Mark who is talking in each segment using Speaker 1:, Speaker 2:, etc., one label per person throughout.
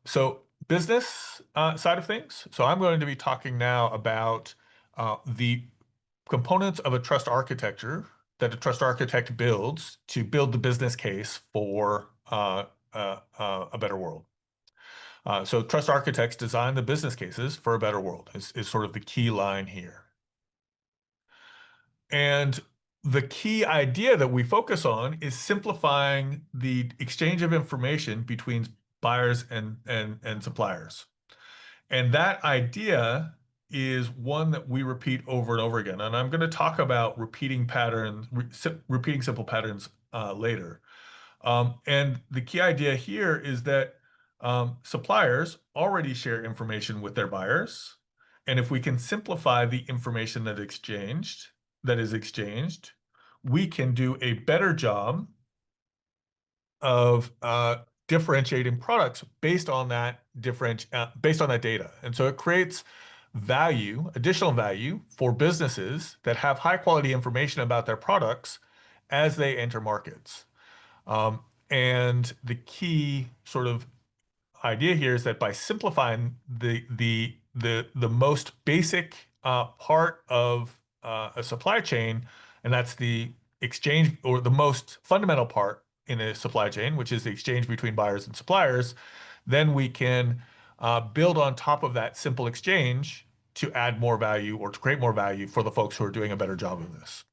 Speaker 1: So business side of things. So I'm going to be talking now about the components of a trust architecture that a trust architect builds to build the business case for a better world. So trust architects design the business cases for a better world is sort of the key line here. And the key idea that we focus on is simplifying the exchange of information between buyers and suppliers. And that idea is one that we repeat over and over again. And I'm going to talk about repeating patterns, repeating simple patterns later. And the key idea here is that suppliers already share information with their buyers. And if we can simplify the information that is exchanged, we can do a better job of differentiating products based on that data. And so it creates value, additional value for businesses that have high quality information about their products as they enter markets. And the key sort of idea here is that by simplifying the most basic part of a supply chain, and that's the exchange or the most fundamental part in a supply chain, which is the exchange between buyers and suppliers, then we can build on top of that simple exchange to add more value or to create more value for the folks who are doing a better job of this.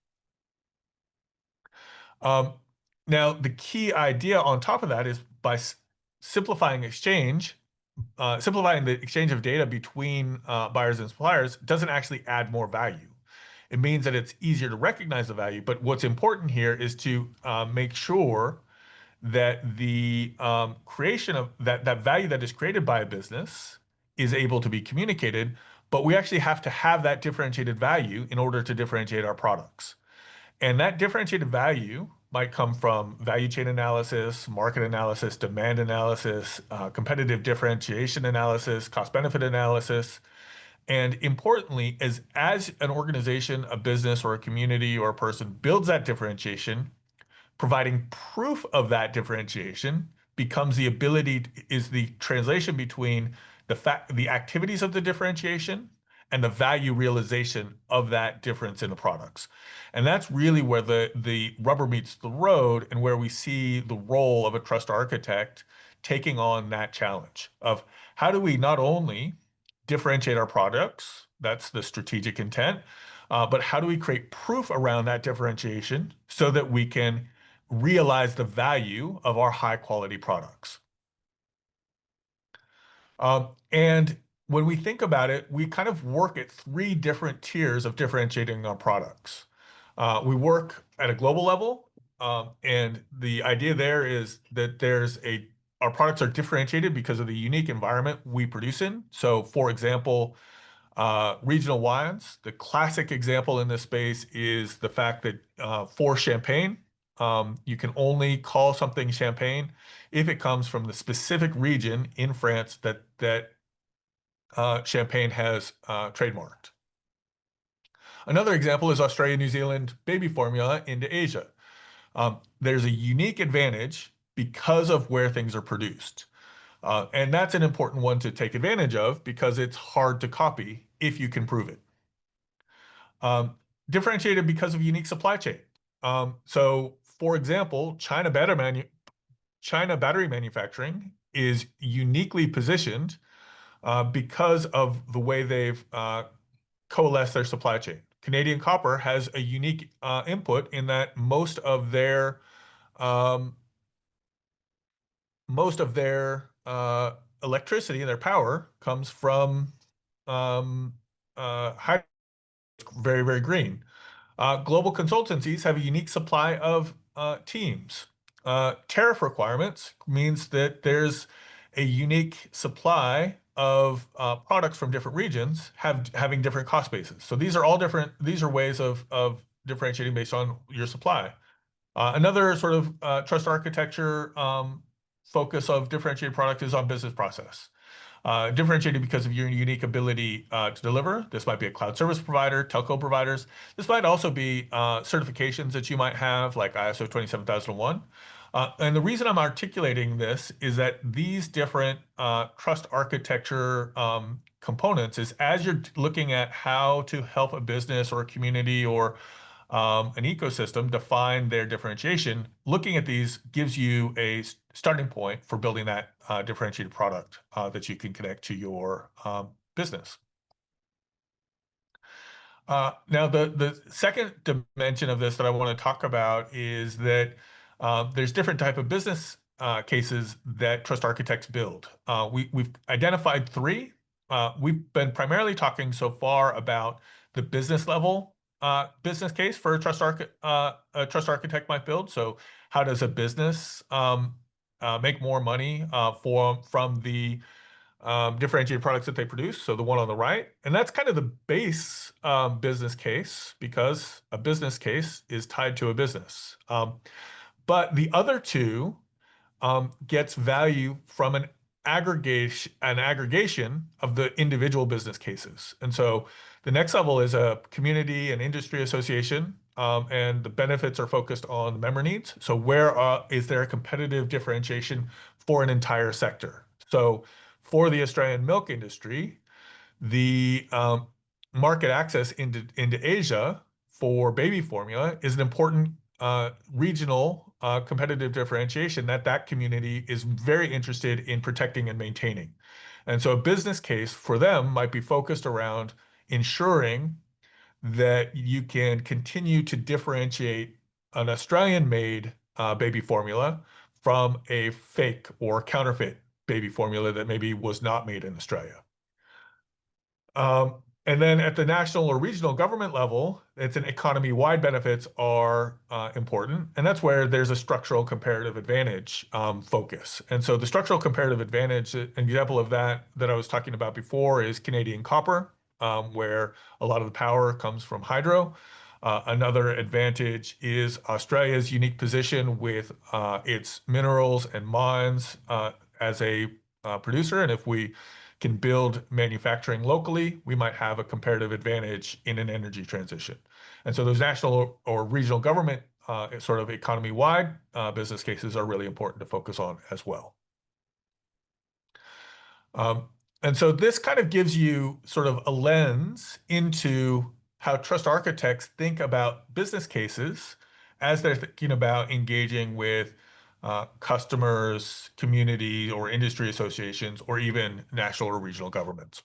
Speaker 1: Um, Now, the key idea on top of that is by simplifying simplifying the exchange of data between buyers and suppliers doesn't actually add more value. It means that it's easier to recognize the value, but what's important here is to make sure that the creation of that value that is created by a business is able to be communicated, but we actually have to have that differentiated value in order to differentiate our products. And that differentiated value might come from value chain analysis, market analysis, demand analysis, competitive differentiation analysis, cost benefit analysis. And importantly, as an organization, a business, or a community, or a person builds that differentiation, providing proof of that differentiation becomes is the translation between the activities of the differentiation and the value realization of that difference in the products. And that's really where the rubber meets the road and where we see the role of a trust architect taking on that challenge of how do we not only differentiate our products, that's the strategic intent, but how do we create proof around that differentiation so that we can realize the value of our high quality products. And when we think about it, we kind of work at three different tiers of differentiating our products. We work at a global level, and the idea there is that our products are differentiated because of the unique environment we produce in. So, for example, regional wines, the classic example in this space is the fact that for champagne, you can only call something champagne if it comes from the specific region in France that champagne has trademarked. Another example is Australia, New Zealand baby formula into Asia. There's a unique advantage because of where things are produced. And that's an important one to take advantage of because it's hard to copy if you can prove it. Um, Differentiated because of unique supply chain. So, for example, China battery manufacturing is uniquely positioned because of the way they've coalesced their supply chain. Canadian Copper has a unique input in that um, most of their electricity and their power comes from hydro, very, very green. Global consultancies have a unique supply of teams. Tariff requirements means that there's a unique supply of products from different regions having different cost bases. So these are all different. These are ways of differentiating based on your supply. Another sort of trust architecture focus of differentiated product is on business process. Differentiated because of your unique ability to deliver. This might be a cloud service provider, telco providers. This might also be certifications that you might have, like ISO 27001. And the reason I'm articulating this is that these different trust architecture components is as you're looking at how to help a business or a community or an ecosystem define their differentiation, looking at these gives you a starting point for building that differentiated product that you can connect to your business. Now, the second dimension of this that I want to talk about is that there's different type of business cases that trust architects build. We've identified three. We've been primarily talking so far about the business level business case for a trust architect might build. So, how does a business make more money from the differentiated products that they produce. So the one on the right, and that's kind of the base business case because a business case is tied to a business. But the other two gets value from an aggregation of the individual business cases. And so the next level is a community and industry association, and the benefits are focused on the member needs. So where is there a competitive differentiation for an entire sector? So for the Australian milk industry, the market access into Asia for baby formula is an important regional competitive differentiation that community is very interested in protecting and maintaining. And so a business case for them might be focused around ensuring that you can continue to differentiate an Australian-made baby formula from a fake or counterfeit baby formula that maybe was not made in Australia. And then at the national or regional government level, it's an economy-wide benefits are important. And that's where there's a structural comparative advantage focus. And so the structural comparative advantage, an example of that I was talking about before is Canadian copper, where a lot of the power comes from hydro. Another advantage is Australia's unique position with its minerals and mines as a producer. And if we can build manufacturing locally, we might have a comparative advantage in an energy transition. And so those national or regional government sort of economy-wide business cases are really important to focus on as well. And so this kind of gives you sort of a lens into how trust architects think about business cases as they're thinking about engaging with customers, community, or industry associations, or even national or regional governments.